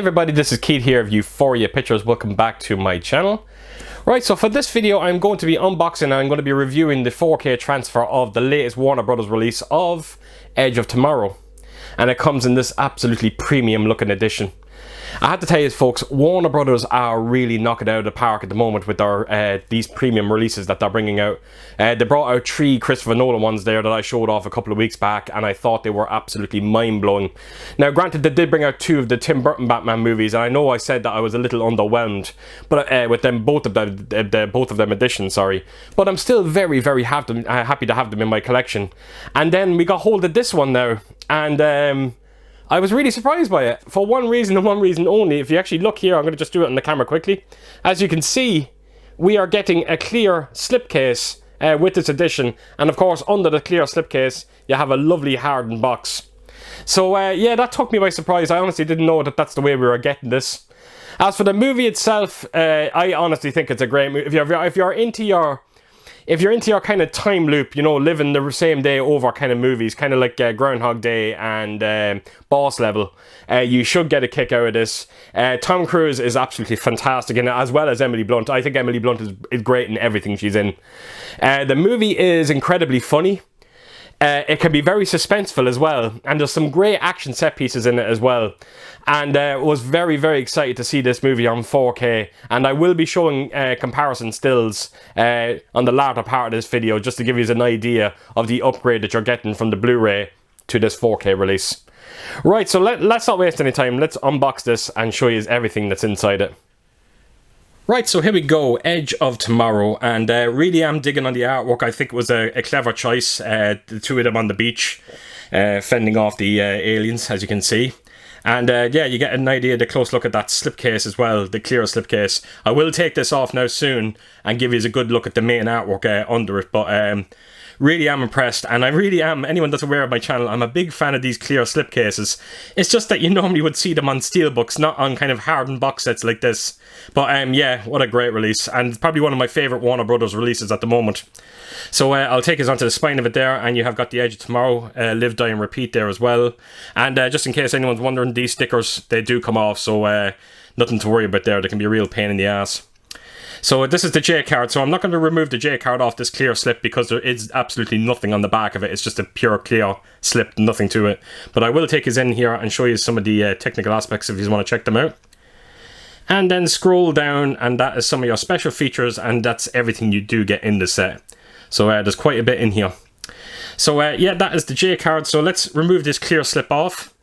everybody, this is Keith here of Euphoria Pictures. Welcome back to my channel. Right, so for this video I'm going to be unboxing and I'm going to be reviewing the 4K transfer of the latest Warner Brothers release of Edge of Tomorrow. And it comes in this absolutely premium looking edition. I have to tell you folks, Warner Brothers are really knocking it out of the park at the moment with their these premium releases that they're bringing out. They brought out 3 Christopher Nolan ones there that I showed off a couple of weeks back, and I thought they were absolutely mind-blowing. Now granted, they did bring out 2 of the Tim Burton Batman movies, and I know I said that I was a little underwhelmed but with them both of them editions, sorry. But I'm still very happy to have them in my collection. And then we got hold of this one now, and I was really surprised by it, for one reason and one reason only. If you actually look here, I'm going to just do it on the camera quickly. As you can see, we are getting a clear slipcase with this edition. And of course, under the clear slipcase, you have a lovely hardened box. So yeah, that took me by surprise. I honestly didn't know that that's the way we were getting this. As for the movie itself, I honestly think it's a great movie. If you're into your kind of time loop, you know, living the same day over kind of movies, kind of like Groundhog Day and Boss Level, you should get a kick out of this. Tom Cruise is absolutely fantastic in it, as well as Emily Blunt. I think Emily Blunt is great in everything she's in. The movie is incredibly funny. It can be very suspenseful as well, and there's some great action set pieces in it as well. And was very excited to see this movie on 4K, and I will be showing comparison stills on the latter part of this video, just to give you an idea of the upgrade that you're getting from the Blu-ray to this 4K release. Right, so let's not waste any time. Let's unbox this and show you everything that's inside it. Right, so here we go, Edge of Tomorrow, and really am digging on the artwork. I think it was a clever choice, the 2 of them on the beach, fending off the aliens, as you can see. And yeah, you get an idea, the close look at that slipcase as well, the clear slipcase. I will take this off now soon and give you a good look at the main artwork under it, but really am impressed, and I really am, anyone that's aware of my channel, I'm a big fan of these clear slipcases. It's just that you normally would see them on steelbooks, not on kind of hardened box sets like this. But yeah, what a great release, and probably one of my favourite Warner Brothers releases at the moment. So I'll take us onto the spine of it there, and you have got the Edge of Tomorrow, Live, Die and Repeat there as well. And just in case anyone's wondering, these stickers, they do come off, so nothing to worry about there. They can be a real pain in the ass. So this is the J card, so I'm not going to remove the J card off this clear slip because there is absolutely nothing on the back of it. It's just a pure clear slip, nothing to it. But I will take us in here and show you some of the technical aspects if you want to check them out. And then scroll down, and that is some of your special features, and that's everything you do get in the set. So there's quite a bit in here. So yeah, that is the J card. So let's remove this clear slip off.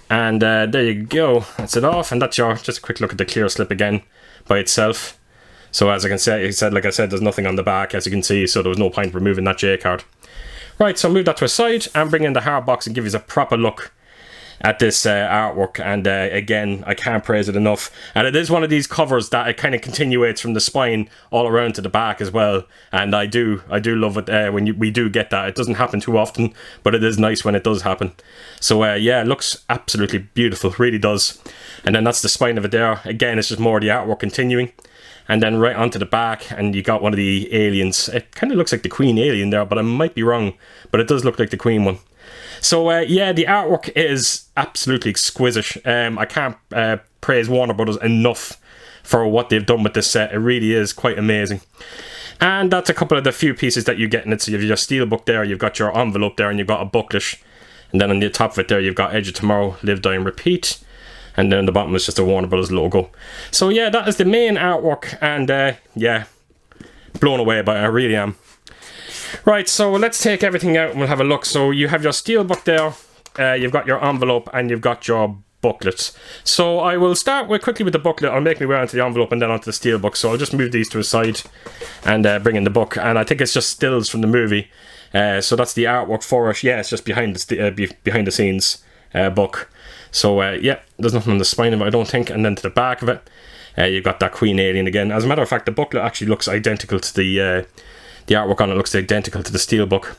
And there you go, that's it off, and that's your, just a quick look at the clear slip again by itself. So as I can say, like I said, there's nothing on the back, as you can see, so there was no point removing that J card. Right, so move that to a side and bring in the hard box and give you a proper look at this artwork. And again, I can't praise it enough. And it is one of these covers that it kind of continuates from the spine all around to the back as well. And I do love it when we do get that. It doesn't happen too often, but it is nice when it does happen. So yeah, it looks absolutely beautiful, really does. And then that's the spine of it there. Again, it's just more of the artwork continuing. And then right onto the back, and you got one of the aliens. It kind of looks like the Queen alien there, but I might be wrong. But it does look like the Queen one. So yeah, the artwork is absolutely exquisite. I can't praise Warner Brothers enough for what they've done with this set. It really is quite amazing. And that's a couple of the few pieces that you get in it. So you have your steelbook there, you've got your envelope there, and you've got a booklet. And then on the top of it there, you've got Edge of Tomorrow, Live, Die and Repeat. And then the bottom is just a Warner Brothers logo. So yeah, that is the main artwork, and yeah, blown away by it, I really am. Right, so let's take everything out and we'll have a look. So you have your steelbook there, you've got your envelope, and you've got your booklets. So I will start quickly with the booklet. I'll make my way onto the envelope and then onto the steelbook. So I'll just move these to a side and bring in the book. And I think it's just stills from the movie. So that's the artwork for it. Yeah, it's just behind the scenes book. So yeah, there's nothing on the spine of it, I don't think. And then to the back of it, you've got that Queen alien again. As a matter of fact, the booklet actually looks identical to the artwork on it looks identical to the steelbook.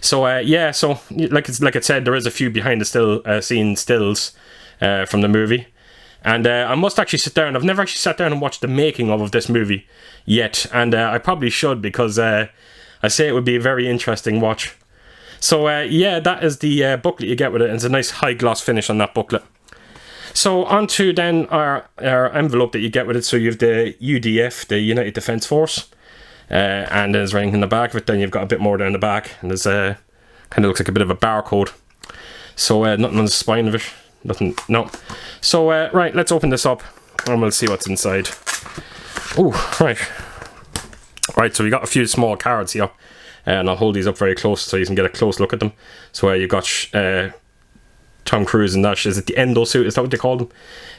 So yeah, so like I said, there is a few behind the scene stills from the movie. And I must actually sit down. I've never actually sat down and watched the making of this movie yet, and I probably should, because I say it would be a very interesting watch. So yeah, that is the booklet you get with it, and it's a nice high gloss finish on that booklet. So onto then our envelope that you get with it. So you have the UDF, the United Defence Force, and there's anything in the back of it. Then you've got a bit more down the back, and there's kind of looks like a bit of a barcode. So nothing on the spine of it, nothing, no. So right, let's open this up and we'll see what's inside. Oh, right, so we got a few small cards here, and I'll hold these up very close so you can get a close look at them. So you've got Tom Cruise and that. Is it the endo suit? Is that what they call them?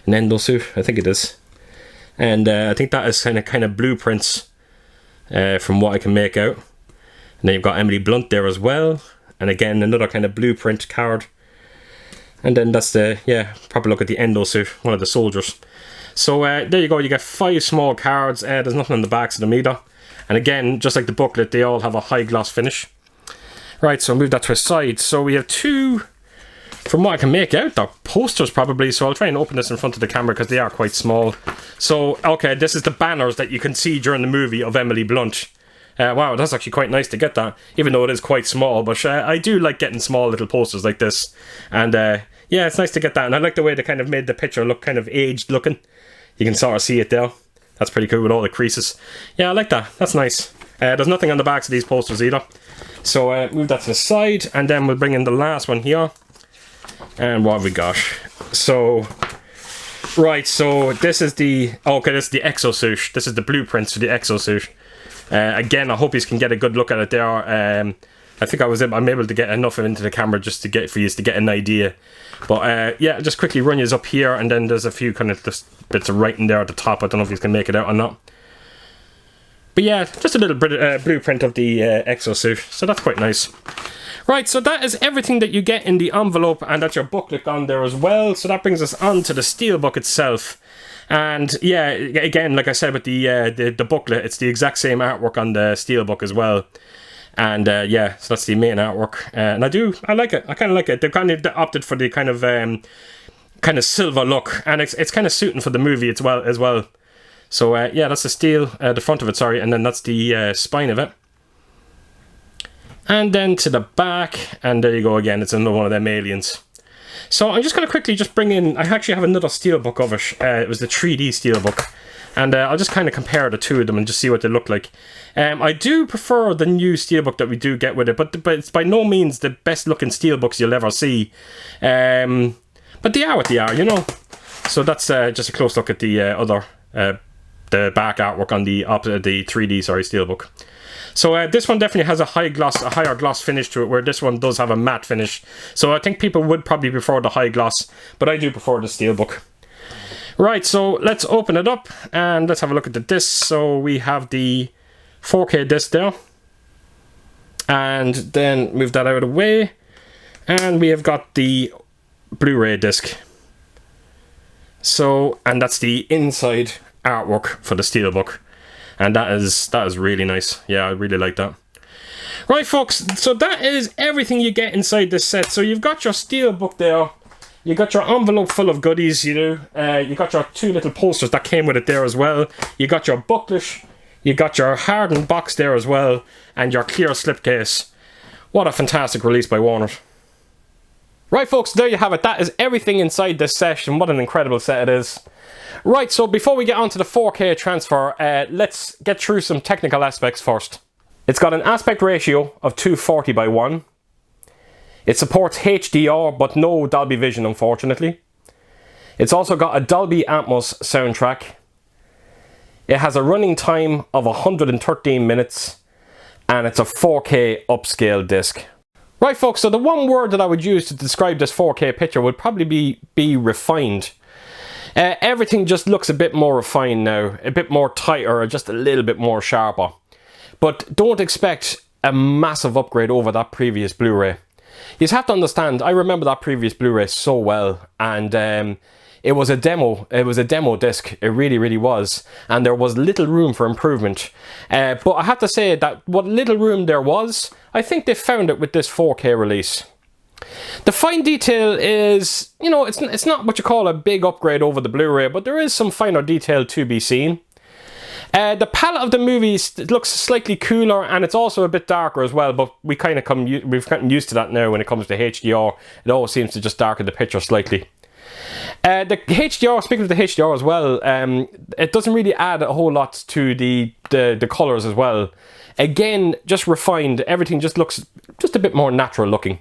An endo suit? I think it is. And I think that is kind of blueprints from what I can make out. And then you've got Emily Blunt there as well. And again, another kind of blueprint card. And then that's the, proper look at the endo suit, one of the soldiers. So there you go, you get 5 small cards. There's nothing on the backs of them either. And again, just like the booklet, they all have a high gloss finish. Right, so I'll move that to a side. So we have 2, from what I can make out, they're posters probably. So I'll try and open this in front of the camera because they are quite small. So, okay, this is the banners that you can see during the movie of Emily Blunt. Wow, that's actually quite nice to get that, even though it is quite small. But I do like getting small little posters like this. And yeah, it's nice to get that. And I like the way they kind of made the picture look kind of aged looking. You can sort of see it there. That's pretty cool with all the creases. Yeah, I like that. That's nice. There's nothing on the backs of these posters either. So move that to the side, and then we'll bring in the last one here. And what have we got? So, right, so this is the, okay, this is the exosuit. This is the blueprints for the exosuit. Again, I hope you can get a good look at it there. I think I'm able to get enough into the camera just to get for you to get an idea. But yeah, just quickly run you up here, and then there's a few kind of just bits of writing there at the top. I don't know if you can make it out or not. But yeah, just a little blueprint of the exosuit, so that's quite nice. Right, so that is everything that you get in the envelope, and that's your booklet on there as well. So that brings us on to the steelbook itself. And yeah, again, like I said with the booklet, it's the exact same artwork on the steelbook as well. And yeah, so that's the main artwork, and I like it. I kind of like it. They've kind of opted for the kind of silver look, and it's kind of suiting for the movie as well. So yeah, that's the steel, the front of it, sorry, and then that's the spine of it. And then to the back, and there you go again. It's another one of them aliens. So I'm just going to quickly just bring in. I actually have another steelbook of it. It was the 3D steelbook. And I'll just kind of compare the two of them and just see what they look like. I do prefer the new steelbook that we do get with it, but it's by no means the best looking steelbooks you'll ever see. But they are what they are, you know. So that's just a close look at the the back artwork on the 3D steelbook. So this one definitely has a higher gloss finish to it, where this one does have a matte finish. So I think people would probably prefer the high gloss, but I do prefer the steelbook. Right, so let's open it up and let's have a look at the disc. So we have the 4K disc there, and then move that out of the way, and we have got the Blu-ray disc. So, and that's the inside artwork for the steelbook, and that is really nice. Yeah, I really like that. Right, folks, so that is everything you get inside this set. So you've got your steelbook there. You got your envelope full of goodies, you do. You got your 2 little posters that came with it there as well. You got your booklet. You got your hardened box there as well. And your clear slipcase. What a fantastic release by Warner. Right, folks, there you have it. That is everything inside this set, and what an incredible set it is. Right, so before we get on to the 4K transfer, let's get through some technical aspects first. It's got an aspect ratio of 240:1. It supports HDR, but no Dolby Vision, unfortunately. It's also got a Dolby Atmos soundtrack. It has a running time of 113 minutes, and it's a 4K upscale disc. Right, folks, so the one word that I would use to describe this 4K picture would probably be refined. Everything just looks a bit more refined now, a bit more tighter, just a little bit more sharper. But don't expect a massive upgrade over that previous Blu-ray. You have to understand, I remember that previous Blu-ray so well, and it was a demo disc, it really was, and there was little room for improvement. But I have to say that what little room there was, I think they found it with this 4K release. The fine detail is, you know, it's not what you call a big upgrade over the Blu-ray, but there is some finer detail to be seen. The palette of the movies looks slightly cooler, and it's also a bit darker as well, but we've gotten used to that now when it comes to HDR. It always seems to just darken the picture slightly. The HDR, speaking of the HDR as well, it doesn't really add a whole lot to the colours as well. Again, just refined, everything just looks just a bit more natural looking.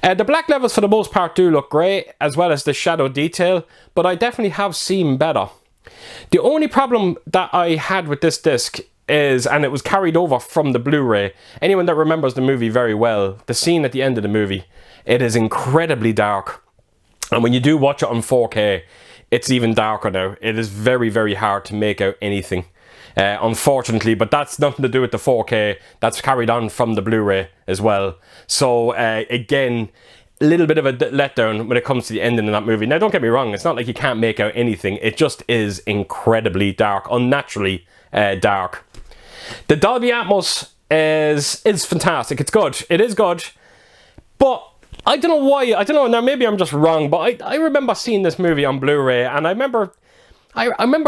The black levels for the most part do look great, as well as the shadow detail, but I definitely have seen better. The only problem that I had with this disc is, and it was carried over from the Blu-ray, anyone that remembers the movie very well, the scene at the end of the movie, it is incredibly dark. And when you do watch it on 4K, it's even darker now. It is very, very hard to make out anything, unfortunately, but that's nothing to do with the 4K. That's carried on from the Blu-ray as well. So again, a little bit of a letdown when it comes to the ending of that movie. Now, don't get me wrong, it's not like you can't make out anything. It just is incredibly dark, unnaturally dark. The Dolby Atmos is fantastic. It's good. It is good. But I don't know why. I don't know. Now, maybe I'm just wrong, but I remember seeing this movie on Blu-ray, and I remember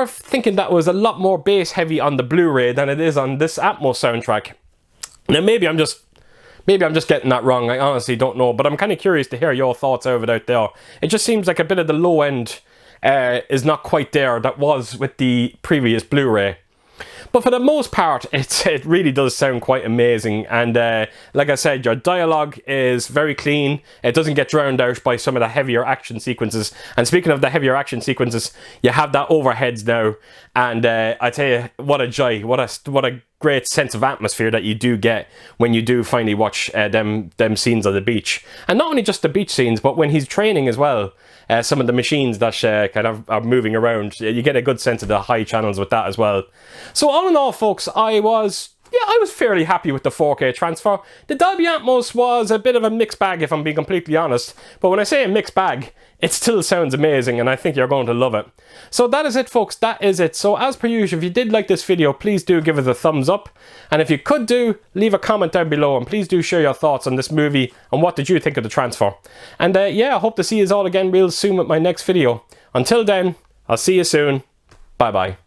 thinking that was a lot more bass heavy on the Blu-ray than it is on this Atmos soundtrack. Now, maybe I'm just getting that wrong. I honestly don't know, but I'm kind of curious to hear your thoughts over it out there. It just seems like a bit of the low end is not quite there that was with the previous Blu-ray. But for the most part, it really does sound quite amazing. And like I said, your dialogue is very clean. It doesn't get drowned out by some of the heavier action sequences. And speaking of the heavier action sequences, you have that overheads now. And I tell you, what a joy, what a great sense of atmosphere that you do get when you do finally watch them scenes of the beach. And not only just the beach scenes, but when he's training as well. Some of the machines that kind of are moving around, you get a good sense of the high channels with that as well. So all in all, folks, I was fairly happy with the 4K transfer. The Dolby Atmos was a bit of a mixed bag, if I'm being completely honest. But when I say a mixed bag, it still sounds amazing, and I think you're going to love it. So that is it, folks. That is it. So as per usual, if you did like this video, please do give it a thumbs up. And if you could leave a comment down below, and please do share your thoughts on this movie and what did you think of the transfer. And yeah, I hope to see you all again real soon with my next video. Until then, I'll see you soon. Bye bye.